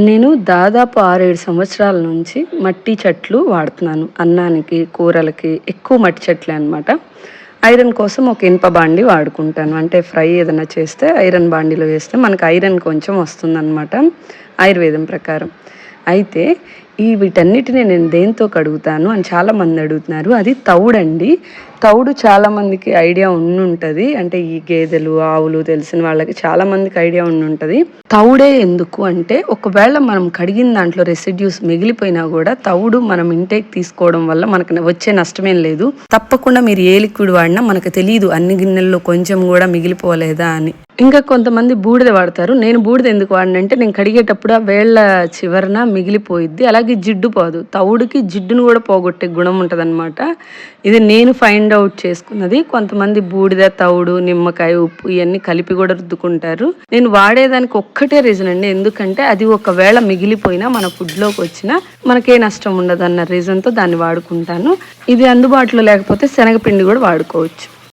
నేను దాదాపు 6-7 సంవత్సరాల నుంచి మట్టి చెట్లు వాడుతున్నాను. అన్నానికి, కూరలకి ఎక్కువ మట్టి చెట్లే అనమాట. ఐరన్ కోసం ఒక ఇనుప బాండి వాడుకుంటాను. అంటే ఫ్రై ఏదైనా చేస్తే ఐరన్ బాండీలో వేస్తే మనకు ఐరన్ కొంచెం వస్తుందన్నమాట ఆయుర్వేదం ప్రకారం. అయితే వీటన్నిటిని నేను దేంతో కడుగుతాను అని చాలామంది అడుగుతున్నారు. అది తౌడండి. తౌడు చాలామందికి ఐడియా ఉండుంటుంది. అంటే ఈ గేదెలు, ఆవులు తెలిసిన వాళ్ళకి చాలామందికి ఐడియా ఉండుంటుంది. తౌడే ఎందుకు అంటే, ఒకవేళ మనం కడిగిన దాంట్లో రెసిడ్యూస్ మిగిలిపోయినా కూడా తౌడు మనం ఇంటేక్ తీసుకోవడం వల్ల మనకు వచ్చే నష్టమేం లేదు. తప్పకుండా మీరు ఏ లిక్విడ్ వాడినా మనకు తెలియదు అన్ని గిన్నెల్లో కొంచెం కూడా మిగిలిపోలేదా అని. ఇంకా కొంతమంది బూడిద వాడతారు. నేను బూడిద ఎందుకు వాడినంటే, నేను కడిగేటప్పుడు ఆ వేళ్ళ చివరన మిగిలిపోయిద్ది, అలాగే జిడ్డు పోదు. తౌడుకి జిడ్డును కూడా పోగొట్టే గుణం ఉంటుందన్నమాట. ఇది నేను ఫైండ్ అవుట్ చేసుకున్నది. కొంతమంది బూడిద, తౌడు, నిమ్మకాయ, ఉప్పు ఇవన్నీ కలిపి కూడా రుద్దుకుంటారు. నేను వాడేదానికి ఒక్కటే రీజన్ అండి. ఎందుకంటే అది ఒకవేళ మిగిలిపోయినా మన ఫుడ్లోకి వచ్చినా మనకే నష్టం ఉండదు అన్న రీజన్తో దాన్ని వాడుకుంటాను. ఇది అందుబాటులో లేకపోతే శనగపిండి కూడా వాడుకోవచ్చు.